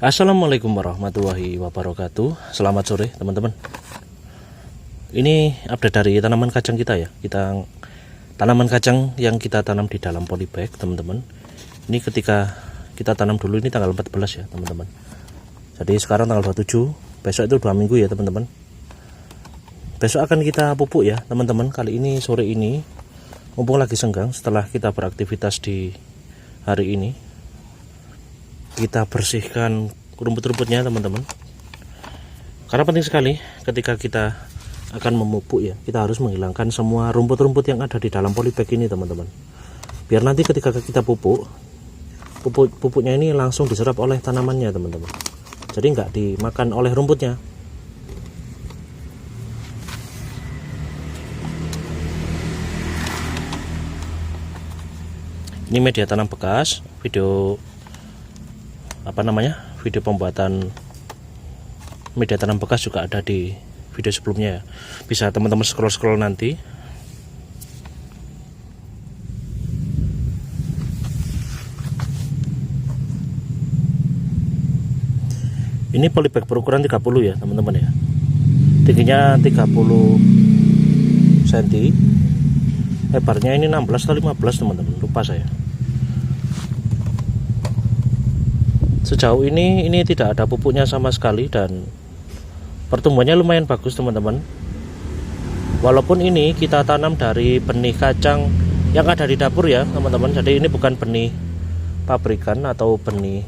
Assalamualaikum warahmatullahi wabarakatuh. Selamat sore teman-teman. Ini update dari tanaman kacang kita ya. Tanaman kacang yang kita tanam di dalam polybag teman-teman. Ini ketika kita tanam dulu, ini tanggal 14 ya teman-teman. Jadi sekarang tanggal 27, besok itu 2 minggu ya teman-teman. Besok akan kita pupuk ya teman-teman. Kali ini sore ini mumpung lagi senggang setelah kita beraktivitas di hari ini, kita bersihkan rumput-rumputnya teman-teman, karena penting sekali ketika kita akan memupuk ya, kita harus menghilangkan semua rumput-rumput yang ada di dalam polybag ini teman-teman, biar nanti ketika kita pupuknya ini langsung diserap oleh tanamannya teman-teman, jadi nggak dimakan oleh rumputnya. Ini media tanam bekas, video pembuatan media tanam bekas juga ada di video sebelumnya ya. Bisa teman-teman scroll nanti. Ini polybag berukuran 30 ya teman-teman ya. Tingginya 30 cm, lebarnya ini 16 atau 15 teman-teman, lupa saya. Sejauh ini tidak ada pupuknya sama sekali dan pertumbuhannya lumayan bagus teman-teman. Walaupun ini kita tanam dari benih kacang yang ada di dapur ya teman-teman. Jadi ini bukan benih pabrikan atau benih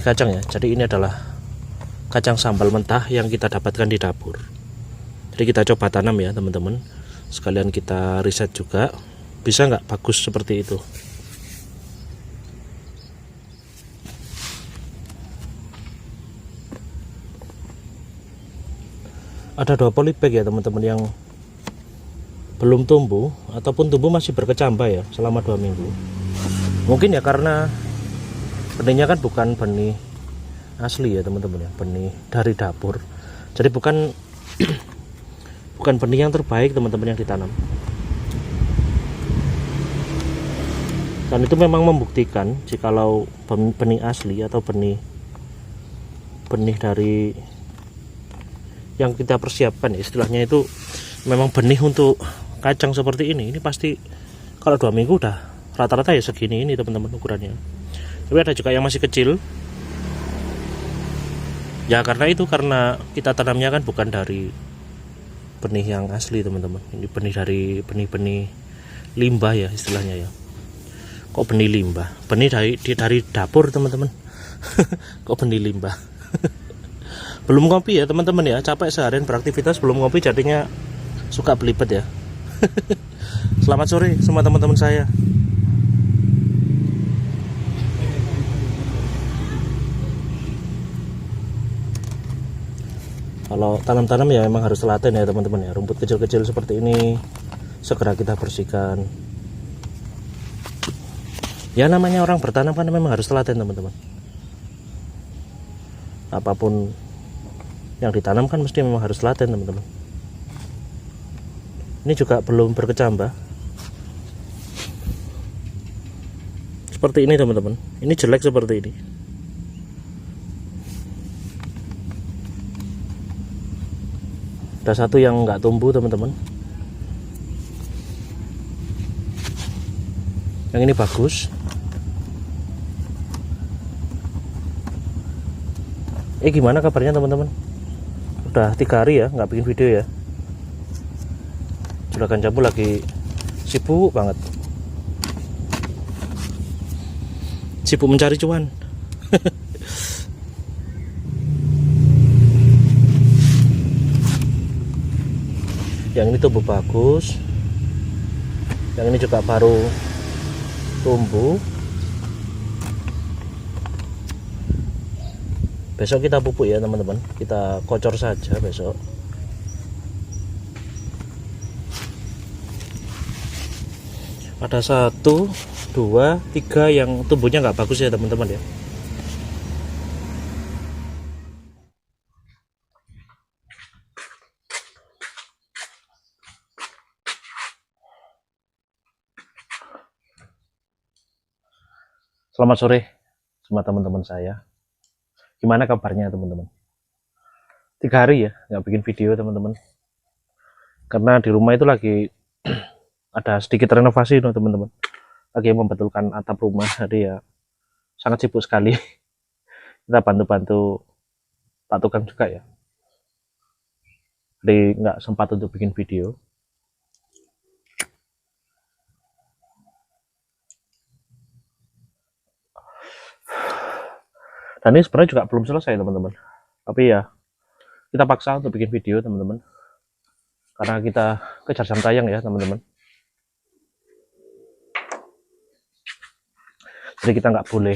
kacang ya. Jadi ini adalah kacang sambal mentah yang kita dapatkan di dapur. Jadi kita coba tanam ya teman-teman. Sekalian kita riset juga, bisa nggak bagus seperti itu. Ada 2 polybag ya teman-teman yang belum tumbuh ataupun tumbuh masih berkecambah ya selama 2 minggu. Mungkin ya karena benihnya kan bukan benih asli ya teman-teman ya, benih dari dapur. Jadi bukan bukan benih yang terbaik teman-teman yang ditanam. Dan itu memang membuktikan jikalau benih asli atau benih dari yang kita persiapkan ya, istilahnya itu memang benih untuk kacang seperti ini pasti kalau 2 minggu udah rata-rata ya segini ini teman-teman ukurannya. Tapi ada juga yang masih kecil ya, karena kita tanamnya kan bukan dari benih yang asli teman-teman. Ini benih dari benih limbah ya istilahnya ya. Kok benih limbah, benih dari dapur teman-teman. Kok benih limbah. Belum ngopi ya teman-teman ya, capek seharian beraktivitas belum ngopi jadinya suka belibet ya. Selamat sore semua teman-teman saya. Kalau tanam-tanam ya memang harus telaten ya teman-teman ya. Rumput kecil-kecil seperti ini segera kita bersihkan. Ya namanya orang bertanam kan memang harus telaten teman-teman. Apapun yang ditanam kan mesti memang harus telaten teman-teman. Ini juga belum berkecambah seperti ini teman-teman. Ini jelek seperti ini. Ada satu yang nggak tumbuh teman-teman. Yang ini bagus. Gimana kabarnya teman-teman? Udah 3 hari ya nggak bikin video ya. Juragan Jambu lagi sibuk banget, sibuk mencari cuan. Yang ini tumbuh bagus, yang ini juga baru tumbuh. Besok kita pupuk ya teman-teman, kita kocor saja besok. Ada 1, 2, 3 yang tumbuhnya nggak bagus ya teman-teman ya. Selamat sore semua teman-teman saya. Gimana kabarnya teman-teman? 3 hari ya nggak bikin video teman-teman. Karena di rumah itu lagi ada sedikit renovasi no, teman-teman. Lagi membetulkan atap rumah, jadi ya sangat sibuk sekali. Kita bantu-bantu Pak Tukang juga ya. Jadi nggak sempat untuk bikin video. Dan ini sebenarnya juga belum selesai teman-teman. Tapi ya kita paksa untuk bikin video teman-teman. Karena kita kejar jam tayang ya teman-teman. Jadi kita nggak boleh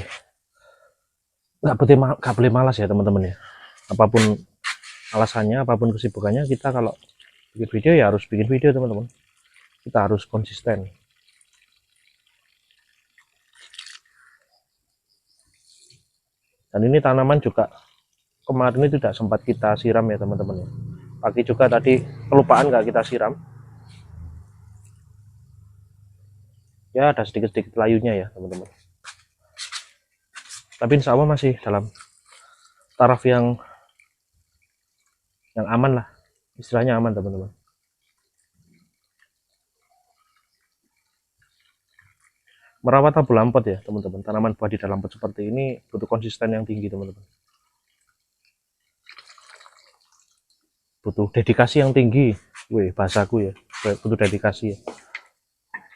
malas ya teman-teman ya. Apapun alasannya, apapun kesibukannya, kita kalau bikin video ya harus bikin video teman-teman. Kita harus konsisten. Dan ini tanaman juga kemarin itu tidak sempat kita siram ya teman-teman ya. Pagi juga tadi kelupaan nggak kita siram. Ya ada sedikit-sedikit layunya ya teman-teman. Tapi insya Allah masih dalam taraf yang aman lah. Istilahnya aman teman-teman. Merawat tabu lampot ya teman-teman. Tanaman buah di dalam pot seperti ini butuh konsisten yang tinggi teman-teman. Butuh dedikasi yang tinggi. Wih, bahasaku ya. Butuh dedikasi ya.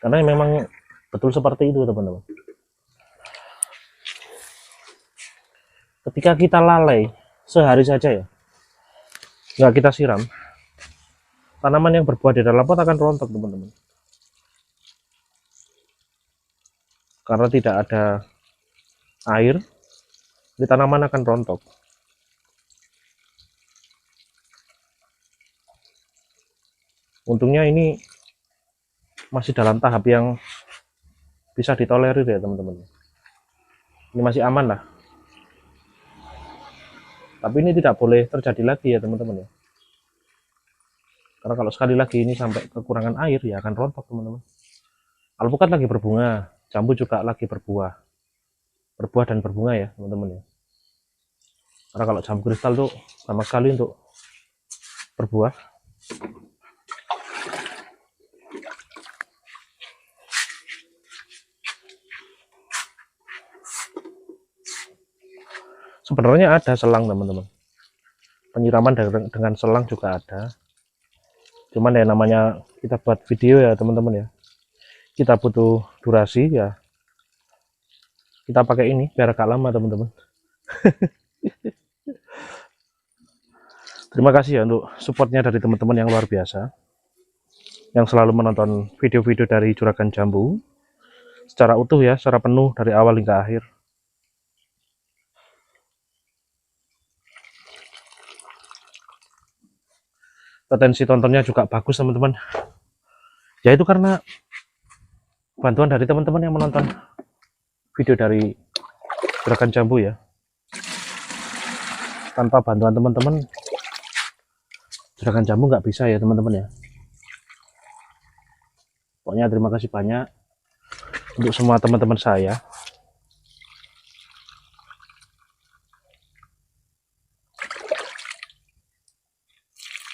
Karena memang betul seperti itu teman-teman. Ketika kita lalai sehari saja ya, nggak kita siram, tanaman yang berbuah di dalam pot akan rontok teman-teman. Karena tidak ada air, di tanaman akan rontok. Untungnya ini masih dalam tahap yang bisa ditolerir ya teman-teman. Ini masih aman lah. Tapi ini tidak boleh terjadi lagi ya teman-teman ya. Karena kalau sekali lagi ini sampai kekurangan air ya akan rontok teman-teman. Alpukat lagi berbunga, jambu juga lagi berbuah dan berbunga ya teman-teman ya. Karena kalau jambu kristal tuh sama sekali untuk berbuah. Sebenarnya ada selang teman-teman. Penyiraman dengan selang juga ada. Cuman ya namanya kita buat video ya teman-teman ya. Kita butuh durasi ya. Kita pakai ini biar agak lama teman-teman. Terima kasih ya untuk supportnya dari teman-teman yang luar biasa. Yang selalu menonton video-video dari Juragan Jambu. Secara utuh ya, secara penuh dari awal hingga akhir. Potensi tontonnya juga bagus teman-teman. Ya itu karena bantuan dari teman-teman yang menonton video dari Juragan Jambu ya. Tanpa bantuan teman-teman, Juragan Jambu nggak bisa ya teman-teman ya. Pokoknya terima kasih banyak untuk semua teman-teman saya.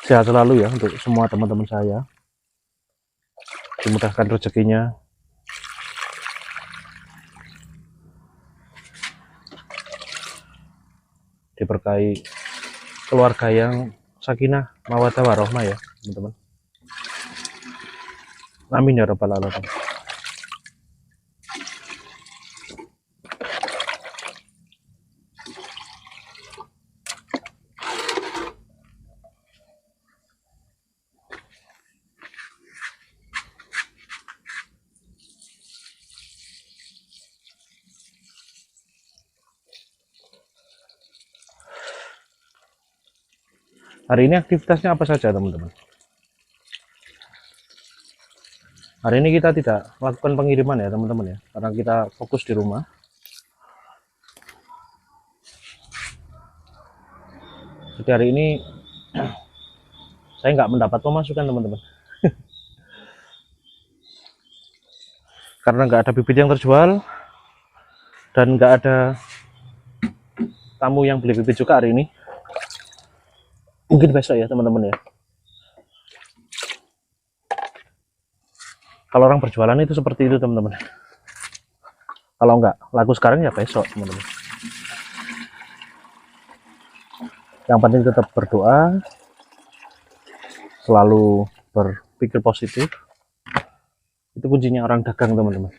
Sehat selalu ya untuk semua teman-teman saya. Dimudahkan rezekinya. Diberkahi keluarga yang sakinah, mawaddah warahmah ya teman-teman. Amin ya rabbal alamin. Hari ini aktivitasnya apa saja teman-teman? Hari ini kita tidak melakukan pengiriman ya teman-teman ya, karena kita fokus di rumah. Jadi hari ini saya nggak mendapat pemasukan teman-teman. Karena nggak ada bibit yang terjual dan nggak ada tamu yang beli bibit juga hari ini. Mungkin besok ya teman-teman ya. Kalau orang berjualan itu seperti itu teman-teman. Kalau enggak laku sekarang ya besok teman-teman. Yang penting tetap berdoa, selalu berpikir positif. Itu kuncinya orang dagang teman-teman.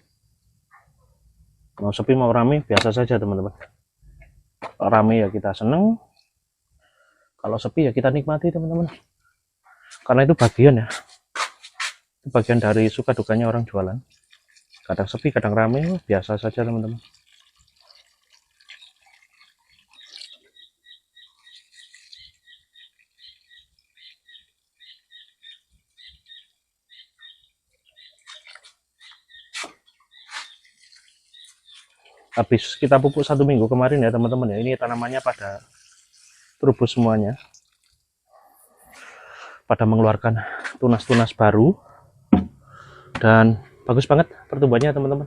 Mau sepi mau rame biasa saja teman-teman. Kalau rame ya kita seneng, kalau sepi ya kita nikmati teman-teman. Karena itu bagian ya, itu bagian dari suka dukanya orang jualan. Kadang sepi kadang rame biasa saja teman-teman. Habis kita pupuk 1 minggu kemarin ya teman-teman ya, ini tanamannya pada terubus semuanya, pada mengeluarkan tunas-tunas baru dan bagus banget pertumbuhannya teman-teman.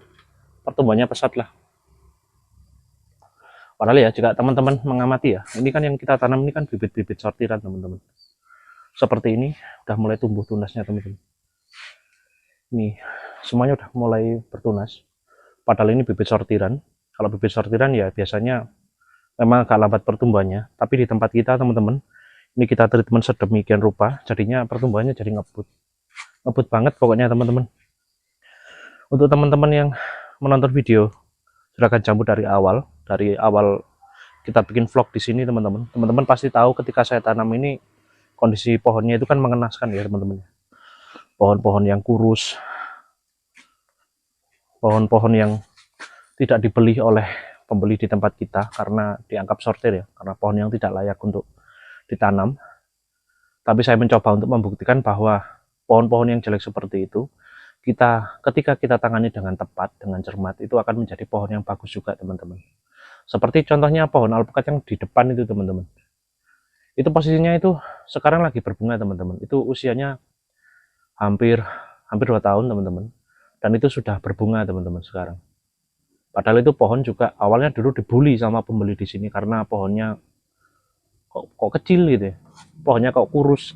Pertumbuhannya pesat lah. Padahal ya jika teman-teman mengamati ya, ini kan yang kita tanam ini kan bibit-bibit sortiran teman-teman. Seperti ini udah mulai tumbuh tunasnya teman-teman. Ini semuanya udah mulai bertunas. Padahal ini bibit sortiran. Kalau bibit sortiran ya biasanya memang agak lambat pertumbuhannya, tapi di tempat kita teman-teman, ini kita treatment sedemikian rupa, jadinya pertumbuhannya jadi ngebut banget pokoknya teman-teman. Untuk teman-teman yang menonton video Juragan Jambu dari awal kita bikin vlog di sini teman-teman pasti tahu ketika saya tanam ini kondisi pohonnya itu kan mengenaskan ya teman-teman. Pohon-pohon yang kurus, pohon-pohon yang tidak dibeli oleh pembeli di tempat kita karena dianggap sortir ya, karena pohon yang tidak layak untuk ditanam. Tapi saya mencoba untuk membuktikan bahwa pohon-pohon yang jelek seperti itu, ketika kita tangani dengan tepat, dengan cermat, itu akan menjadi pohon yang bagus juga teman-teman. Seperti contohnya pohon alpukat yang di depan itu teman-teman. Itu posisinya itu sekarang lagi berbunga teman-teman. Itu usianya hampir 2 tahun teman-teman. Dan itu sudah berbunga teman-teman sekarang. Padahal itu pohon juga awalnya dulu dibully sama pembeli di sini karena pohonnya kok kecil gitu ya. Pohonnya kok kurus.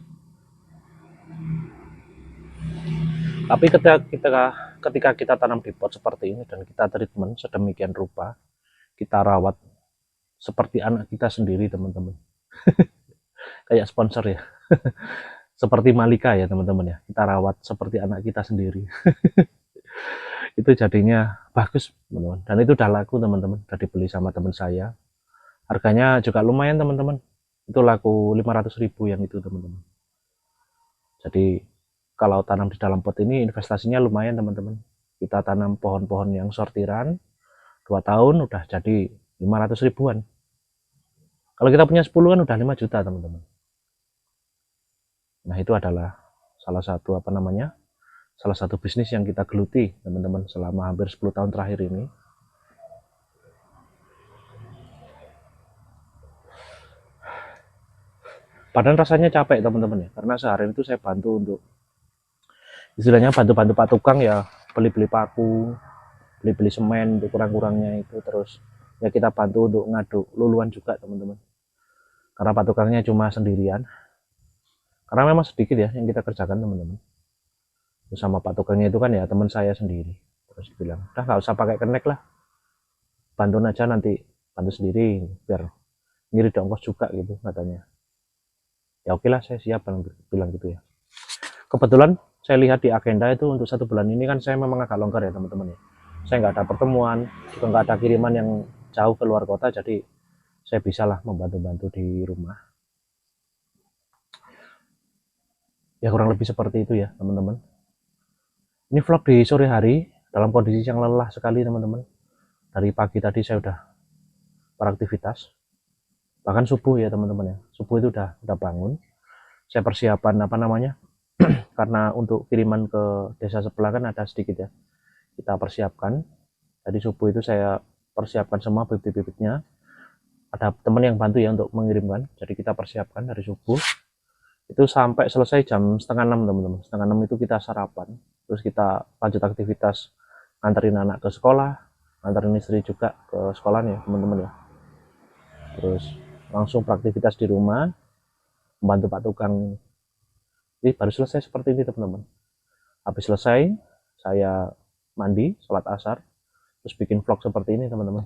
Tapi ketika kita tanam di pot seperti ini dan kita treatment sedemikian rupa, kita rawat seperti anak kita sendiri teman-teman. Kayak sponsor ya. Seperti Malika ya teman-teman ya. Kita rawat seperti anak kita sendiri. Itu jadinya bagus teman-teman, dan itu udah laku teman-teman, udah dibeli sama teman saya, harganya juga lumayan teman-teman, itu laku 500.000 yang itu teman-teman. Jadi kalau tanam di dalam pot ini investasinya lumayan teman-teman. Kita tanam pohon-pohon yang sortiran 2 tahun udah jadi 500 ribuan. Kalau kita punya 10 kan udah 5 juta teman-teman. Nah itu adalah salah satu bisnis yang kita geluti teman-teman selama hampir 10 tahun terakhir ini. Padahal rasanya capek teman-teman ya, karena sehari itu saya bantu untuk istilahnya bantu-bantu Pak Tukang ya, beli-beli paku, beli-beli semen untuk kurang-kurangnya itu, terus ya kita bantu untuk ngaduk luluan juga teman-teman. Karena Pak Tukangnya cuma sendirian. Karena memang sedikit ya yang kita kerjakan teman-teman. Sama Pak Tukangnya itu kan ya teman saya sendiri. Terus bilang, udah nggak usah pakai kenek lah, bantu aja nanti, bantu sendiri biar ngirit ongkos juga gitu katanya. Ya oke lah, saya siap bilang gitu ya. Kebetulan saya lihat di agenda itu untuk 1 bulan ini kan saya memang agak longgar ya teman-teman ya. Saya nggak ada pertemuan, juga nggak ada kiriman yang jauh ke luar kota, jadi saya bisa lah membantu-bantu di rumah. Ya kurang lebih seperti itu ya teman-teman. Ini vlog di sore hari dalam kondisi yang lelah sekali teman-teman. Dari pagi tadi saya udah beraktivitas, bahkan subuh ya teman-teman ya. Subuh itu udah bangun. Saya persiapan karena untuk kiriman ke desa sebelah kan ada sedikit ya. Kita persiapkan. Tadi subuh itu saya persiapkan semua bibit-bibitnya. Ada teman yang bantu ya untuk mengirimkan. Jadi kita persiapkan dari subuh. Itu sampai selesai jam 5:30 teman-teman. 5:30 itu kita sarapan. Terus kita lanjut aktivitas, nganterin anak ke sekolah, nganterin istri juga ke sekolah ya teman-teman ya. terus langsung beraktivitas di rumah, membantu Pak Tukang. Ini baru selesai seperti ini teman-teman. Habis selesai, saya mandi, sholat asar, terus bikin vlog seperti ini teman-teman.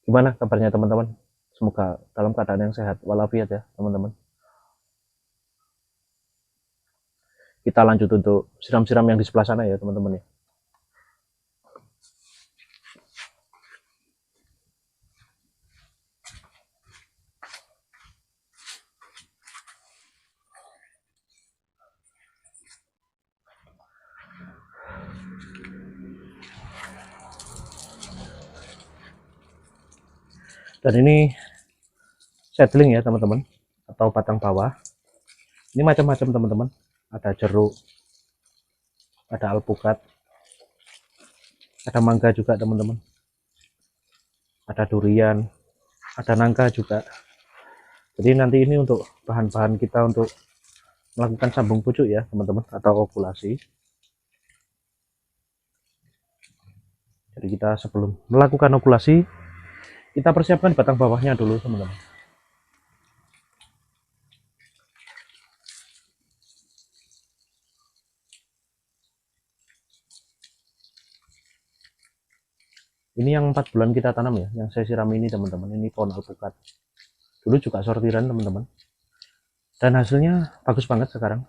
Gimana kabarnya teman-teman? Semoga dalam keadaan yang sehat walafiat ya teman-teman. Kita lanjut untuk siram-siram yang di sebelah sana ya teman-teman ya. Dan ini seedling ya teman-teman, atau batang bawah. Ini macam-macam teman-teman. Ada jeruk, ada alpukat, ada mangga juga teman-teman. Ada durian, ada nangka juga. Jadi nanti ini untuk bahan-bahan kita untuk melakukan sambung pucuk ya teman-teman, atau ovulasi. Jadi kita sebelum melakukan ovulasi, kita persiapkan batang bawahnya dulu teman-teman. Ini yang 4 bulan kita tanam ya, yang saya siram ini teman-teman. Ini pohon alpukat. Dulu juga sortiran teman-teman. Dan hasilnya bagus banget sekarang.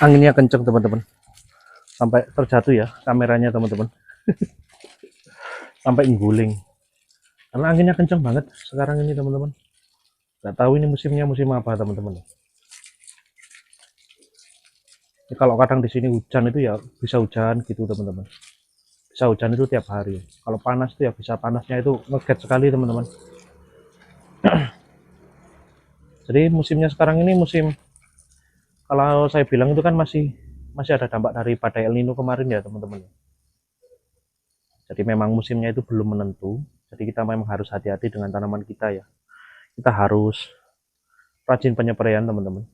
Anginnya kenceng teman-teman, sampai terjatuh ya kameranya teman-teman. Sampai ngguling karena anginnya kenceng banget sekarang ini teman-teman. Nggak tahu ini musimnya musim apa teman-teman. Kalau kadang di sini hujan itu ya bisa hujan gitu teman-teman, bisa hujan itu tiap hari. Kalau panas itu ya bisa panasnya itu ngeget sekali teman-teman. Jadi musimnya sekarang ini musim, kalau saya bilang itu kan masih ada dampak dari badai El Nino kemarin ya teman-teman. Jadi memang musimnya itu belum menentu. Jadi kita memang harus hati-hati dengan tanaman kita ya. Kita harus rajin penyepreian teman-teman.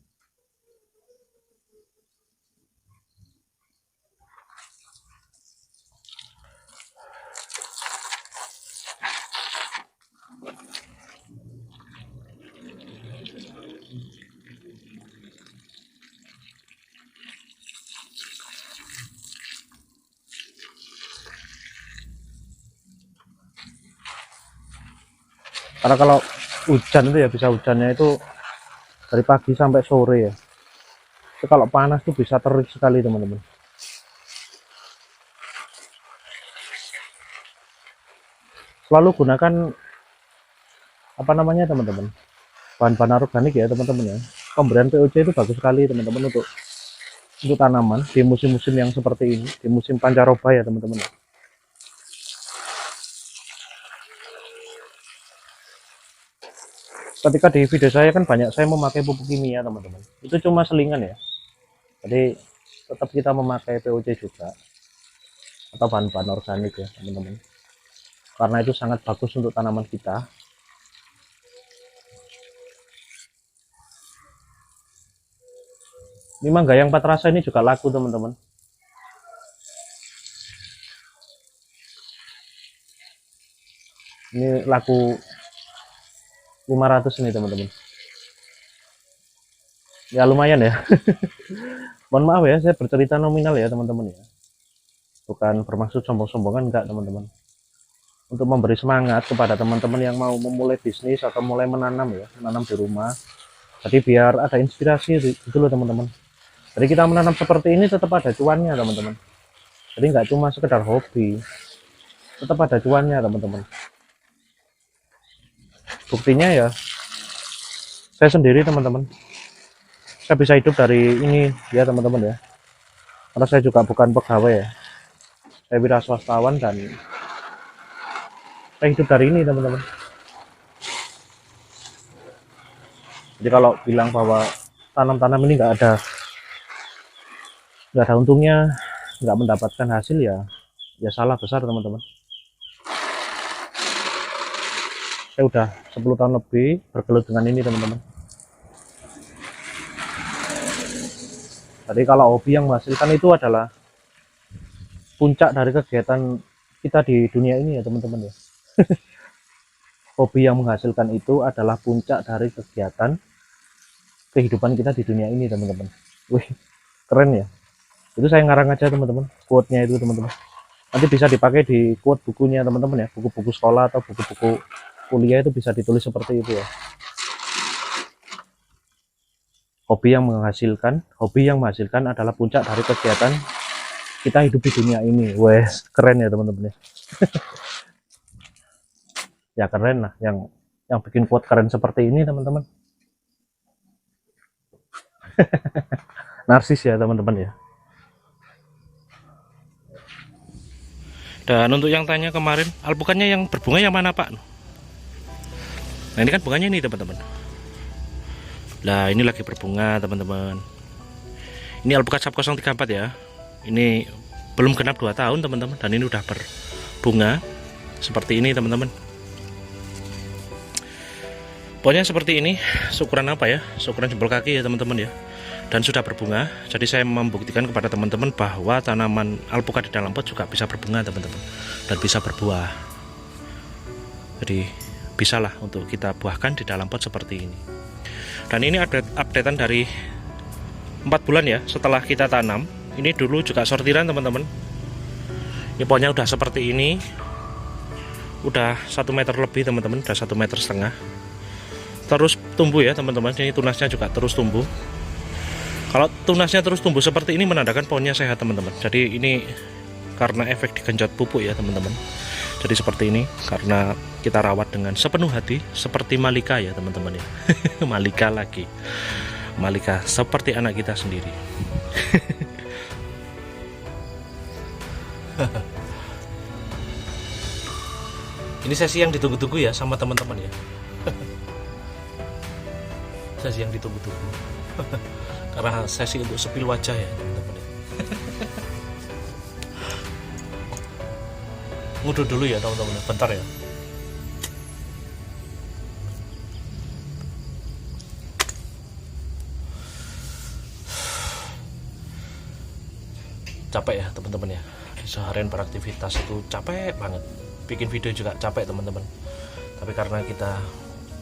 Karena kalau hujan itu ya bisa hujannya itu dari pagi sampai sore ya. Tapi kalau panas tuh bisa terik sekali teman-teman. Selalu gunakan apa namanya teman-teman, bahan-bahan organik ya teman-teman ya. Pemberian POC itu bagus sekali teman-teman untuk tanaman di musim-musim yang seperti ini, di musim pancaroba ya teman-teman. Ketika di video saya kan banyak saya memakai pupuk kimia teman-teman, itu cuma selingan ya. Jadi tetap kita memakai POC juga atau bahan-bahan organik ya teman-teman, karena itu sangat bagus untuk tanaman kita. Ini mangga yang 4 rasa ini juga laku teman-teman. Ini laku 500 ini teman-teman. Ya lumayan ya. Mohon maaf ya, saya bercerita nominal ya teman-teman ya. Bukan bermaksud sombong-sombongan, enggak teman-teman. Untuk memberi semangat kepada teman-teman yang mau memulai bisnis atau mulai menanam ya, menanam di rumah. Jadi biar ada inspirasi gitu loh teman-teman. Jadi kita menanam seperti ini tetap ada cuannya teman-teman. Jadi nggak cuma sekedar hobi, tetap ada cuannya teman-teman. Buktinya ya saya sendiri teman-teman, saya bisa hidup dari ini ya teman-teman ya, karena saya juga bukan pegawai ya, saya wira swastawan dan saya hidup dari ini teman-teman. Jadi kalau bilang bahwa tanam-tanam ini nggak ada untungnya, nggak mendapatkan hasil ya salah besar teman-teman. Saya udah 10 tahun lebih bergelut dengan ini teman-teman. Jadi kalau hobi yang menghasilkan itu adalah puncak dari kegiatan kita di dunia ini ya teman-teman ya. Hobi yang menghasilkan itu adalah puncak dari kegiatan kehidupan kita di dunia ini teman-teman. Wih, keren ya. Itu saya ngarang aja teman-teman, quote-nya itu teman-teman. Nanti bisa dipakai di quote bukunya teman-teman ya, buku-buku sekolah atau buku-buku kuliah itu bisa ditulis seperti itu ya. Hobi yang menghasilkan adalah puncak dari kegiatan kita hidup di dunia ini. Wes, keren ya teman-teman ya. Ya keren lah, yang bikin quote keren seperti ini teman-teman. Narsis ya teman-teman ya. Dan untuk yang tanya kemarin, alpukannya yang berbunga yang mana Pak? Nah ini kan bunganya ini teman-teman. Nah ini lagi berbunga teman-teman. Ini alpukat sap 034 ya. Ini belum genap 2 tahun teman-teman, dan ini udah berbunga seperti ini teman-teman. Pokoknya seperti ini, ukuran apa ya? Ukuran jempol kaki ya teman-teman ya. Dan sudah berbunga. Jadi saya membuktikan kepada teman-teman bahwa tanaman alpukat di dalam pot juga bisa berbunga teman-teman, dan bisa berbuah. Jadi bisalah untuk kita buahkan di dalam pot seperti ini. Dan ini updatean dari 4 bulan ya setelah kita tanam. Ini dulu juga sortiran teman-teman. Ini pohonnya udah seperti ini, udah 1 meter lebih teman-teman, udah 1,5 meter. Terus tumbuh ya teman-teman. Ini tunasnya juga terus tumbuh. Kalau tunasnya terus tumbuh seperti ini menandakan pohonnya sehat teman-teman. Jadi ini karena efek digenjot pupuk ya teman-teman. Jadi seperti ini karena kita rawat dengan sepenuh hati seperti Malika ya teman-teman ya. Malika lagi. Malika seperti anak kita sendiri. Ini sesi yang ditunggu-tunggu ya sama teman-teman ya. Sesi yang ditunggu-tunggu. Karena sesi untuk sepil wajah ya teman-teman ya. Nguduh dulu ya teman-teman, bentar ya. Capek ya teman-teman ya. Seharian beraktivitas itu capek banget. Bikin video juga capek teman-teman. Tapi karena kita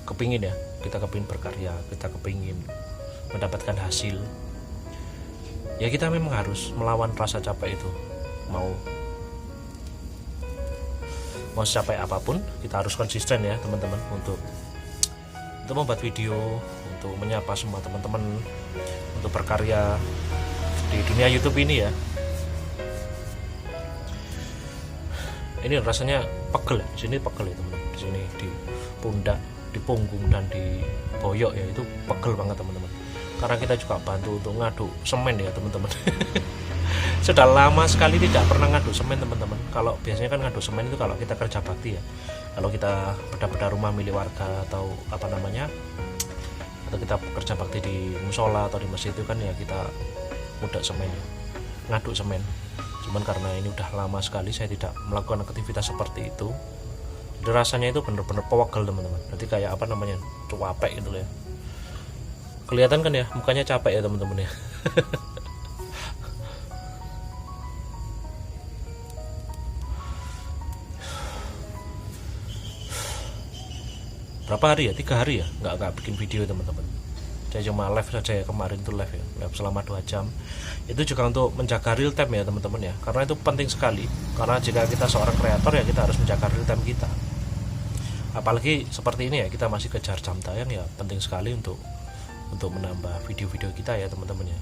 kepingin ya, kita kepingin berkarya, kita kepingin mendapatkan hasil, ya kita memang harus melawan rasa capek itu. Mau capek apapun kita harus konsisten ya teman-teman untuk membuat video, untuk menyapa semua teman-teman, untuk berkarya di dunia YouTube ini ya. Ini rasanya pegel ya, di sini pegel ya teman-teman, di sini di pundak, di punggung dan di boyok ya, itu pegel banget teman-teman. Karena kita juga bantu untuk ngaduk semen ya teman-teman. Sudah lama sekali tidak pernah ngaduk semen teman-teman. Kalau biasanya kan ngaduk semen itu kalau kita kerja bakti ya, kalau kita beda-beda rumah milik warga atau apa namanya, atau kita kerja bakti di musola atau di masjid itu kan ya kita ngudak semen ya, ngaduk semen. Cuman karena ini udah lama sekali saya tidak melakukan aktivitas seperti itu, jadi rasanya itu bener-bener pewegel teman-teman. Nanti kayak apa namanya, cuapek gitu ya. Kelihatan kan ya mukanya capek ya teman-teman ya. Berapa hari ya, 3 hari ya nggak bikin video teman-teman. Saya cuma live saja ya, kemarin tuh live ya, live selama 2 jam. Itu juga untuk menjaga real time ya teman-teman ya, karena itu penting sekali. Karena jika kita seorang kreator ya kita harus menjaga real time kita. Apalagi seperti ini ya, kita masih kejar jam tayang ya, penting sekali untuk menambah video-video kita ya teman-teman ya.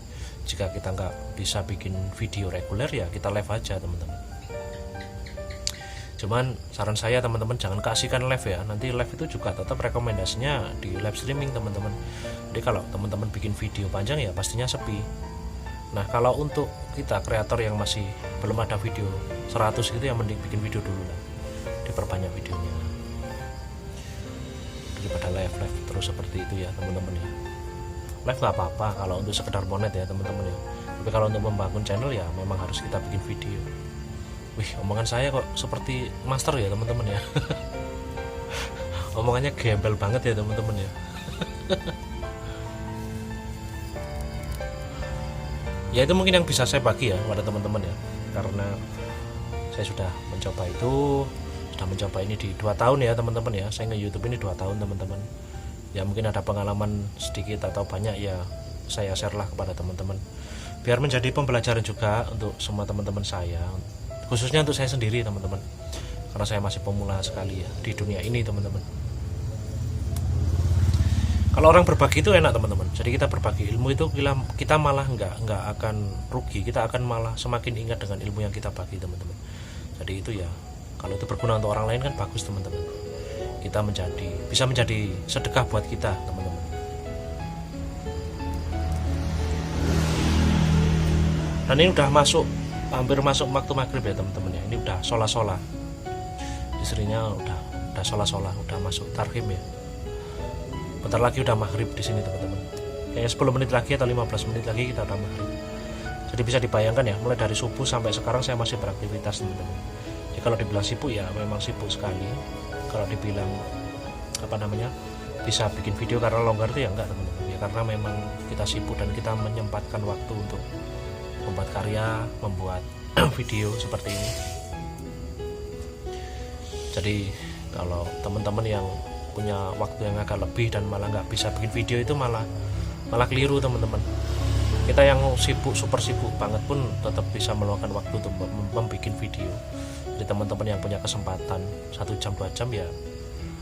Jika kita nggak bisa bikin video reguler ya kita live aja teman-teman. Cuman saran saya teman-teman jangan kasihkan live ya, nanti live itu juga tetap rekomendasinya di live streaming teman-teman. Jadi kalau teman-teman bikin video panjang ya pastinya sepi. Nah kalau untuk kita kreator yang masih belum ada video 100 gitu ya, mending bikin video dulu lah, diperbanyak videonya daripada live terus seperti itu ya teman-teman ya. Live nggak apa-apa kalau untuk sekedar monet ya teman-teman ya, tapi kalau untuk membangun channel ya memang harus kita bikin video. Wih, omongan saya kok seperti master ya teman-teman ya. Omongannya gembel banget ya teman-teman ya. Ya itu mungkin yang bisa saya bagi ya pada teman-teman ya, karena saya sudah mencoba ini di 2 tahun ya teman-teman ya. Saya nge-YouTube ini 2 tahun teman-teman ya. Mungkin ada pengalaman sedikit atau banyak ya, saya share lah kepada teman-teman biar menjadi pembelajaran juga untuk semua teman-teman saya, khususnya untuk saya sendiri teman-teman, karena saya masih pemula sekali ya di dunia ini teman-teman. Kalau orang berbagi itu enak teman-teman, jadi kita berbagi ilmu itu kita malah nggak akan rugi, kita akan malah semakin ingat dengan ilmu yang kita bagi teman-teman. Jadi itu ya, kalau itu berguna untuk orang lain kan bagus teman-teman, kita bisa menjadi sedekah buat kita teman-teman. Dan ini udah hampir masuk waktu maghrib ya teman-teman ya. Ini udah sholat, istrinya udah sholat, udah masuk tarhim ya. Bentar lagi udah maghrib di sini teman-teman. Kayaknya 10 menit lagi atau 15 menit lagi kita udah maghrib. Jadi bisa dibayangkan ya, mulai dari subuh sampai sekarang saya masih beraktivitas teman-teman. Jadi kalau dibilang sibuk ya memang sibuk sekali. Kalau dibilang bisa bikin video karena longgar itu ya enggak teman-teman. Ya karena memang kita sibuk dan kita menyempatkan waktu untuk membuat karya, membuat video seperti ini. Jadi kalau teman-teman yang punya waktu yang agak lebih dan malah nggak bisa bikin video itu malah keliru teman-teman. Kita yang super sibuk banget pun tetap bisa meluangkan waktu untuk membuat video. Jadi teman-teman yang punya kesempatan 1 jam 2 jam ya,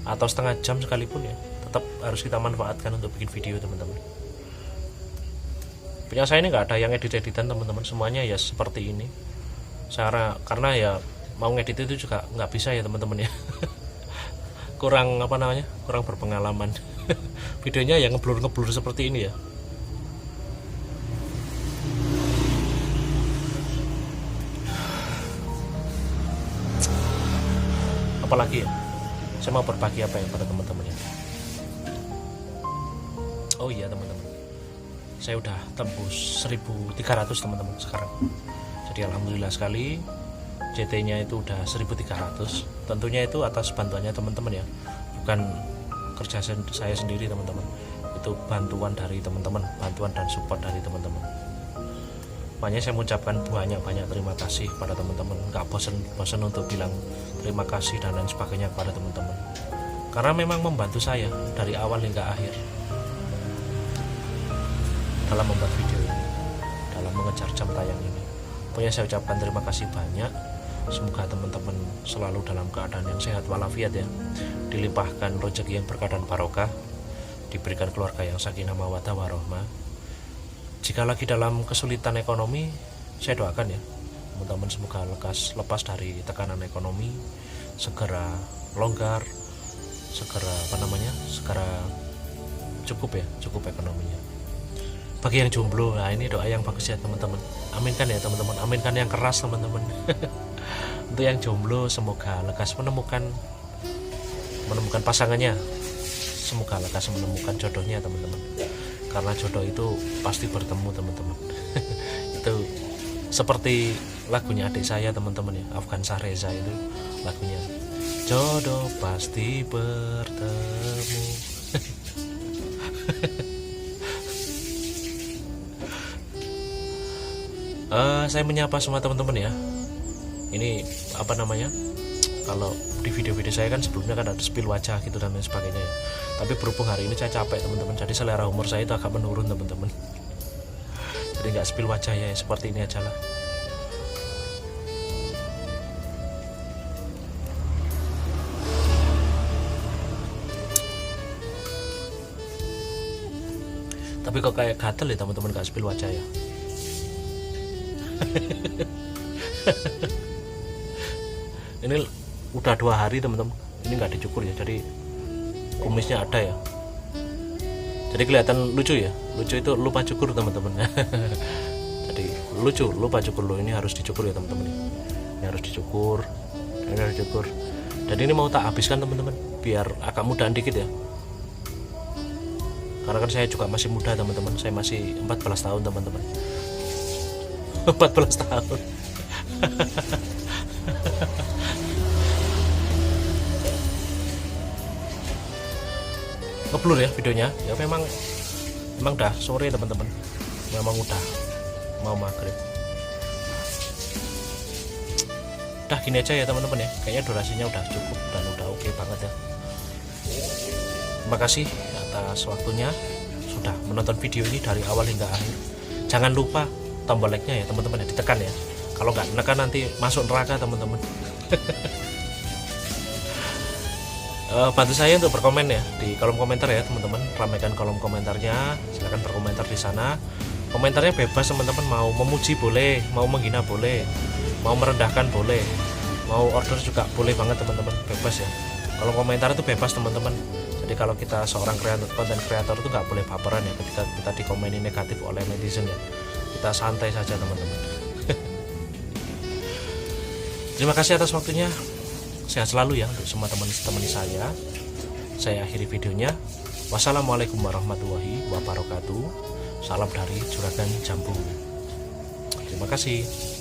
atau setengah jam sekalipun ya, tetap harus kita manfaatkan untuk bikin video teman-teman. Punya saya ini nggak ada yang edit-editan teman-teman, semuanya ya seperti ini. Karena ya mau ngedit itu juga nggak bisa ya teman-teman ya. kurang berpengalaman. Videonya yang ngeblur seperti ini ya. Apalagi ya, saya mau berbagi apa ya pada teman-teman ya. Oh iya teman-teman, saya udah tembus 1.300 teman-teman sekarang. Jadi alhamdulillah sekali, CT-nya itu udah 1.300. Tentunya itu atas bantuannya teman-teman ya, bukan kerja saya sendiri teman-teman. Itu bantuan dari teman-teman, bantuan dan support dari teman-teman. Makanya saya mengucapkan banyak terima kasih pada teman-teman. Gak bosan untuk bilang terima kasih dan lain sebagainya kepada teman-teman, karena memang membantu saya dari awal hingga akhir dalam membuat video ini, dalam mengejar jam tayang ini. Pokoknya saya ucapkan terima kasih banyak. Semoga teman-teman selalu dalam keadaan yang sehat walafiat ya, dilimpahkan rezeki yang berkah dan barokah, diberikan keluarga yang sakinah mawaddah warahmah. Jika lagi dalam kesulitan ekonomi, saya doakan ya teman-teman semoga lepas dari tekanan ekonomi, segera longgar, segera cukup ekonominya. Bagi yang jomblo, nah ini doa yang bagus ya teman-teman. Aminkan ya teman-teman, aminkan yang keras teman-teman. Untuk yang jomblo semoga lekas menemukan pasangannya, semoga lekas menemukan jodohnya teman-teman. Karena jodoh itu pasti bertemu teman-teman. Itu seperti lagunya adik saya teman-teman ya, Afgan Sahreza itu lagunya, jodoh pasti bertemu. Saya menyapa semua teman-teman ya. Ini kalau di video-video saya kan sebelumnya kan ada spill wajah gitu dan lain sebagainya ya. Tapi berhubung hari ini saya capek teman-teman, jadi selera humor saya itu agak menurun teman-teman. Jadi nggak spill wajah ya, seperti ini aja lah. Tapi kok kayak gatel ya teman-teman, nggak spill wajah ya. Ini udah 2 hari teman-teman, ini nggak dicukur ya, jadi kumisnya ada ya, jadi kelihatan lucu ya. Lucu itu lupa cukur teman-teman. Jadi lupa cukur lo, ini harus dicukur ya teman-teman. Ini harus dicukur, dan ini mau tak habiskan teman-teman biar agak mudahan dikit ya, karena kan saya juga masih muda teman-teman, saya masih 14 tahun teman-teman. 14 tahun. ngeblur ya videonya ya, memang udah sore teman-teman, memang udah mau maghrib. Udah gini aja ya teman-teman ya, kayaknya durasinya udah cukup dan udah oke banget ya. Terima kasih atas waktunya sudah menonton video ini dari awal hingga akhir. Jangan lupa tombol like-nya ya teman-teman ya, ditekan ya. Kalau nggak menekan nanti masuk neraka teman-teman. Bantu saya untuk berkomen ya di kolom komentar ya teman-teman. Ramaikan kolom komentarnya, silahkan berkomentar di sana. Komentarnya bebas teman-teman, mau memuji boleh, mau menghina boleh, mau merendahkan boleh, mau order juga boleh banget teman-teman, bebas ya. Kalau komentar itu bebas teman-teman. Jadi kalau kita seorang konten kreator itu nggak boleh baperan ya ketika kita dikomeni negatif oleh netizen ya. Kita santai saja teman-teman. Terima kasih atas waktunya. Sehat selalu ya untuk semua teman-teman saya. Saya akhiri videonya. Wassalamualaikum warahmatullahi wabarakatuh. Salam dari Juragan Jambu. Terima kasih.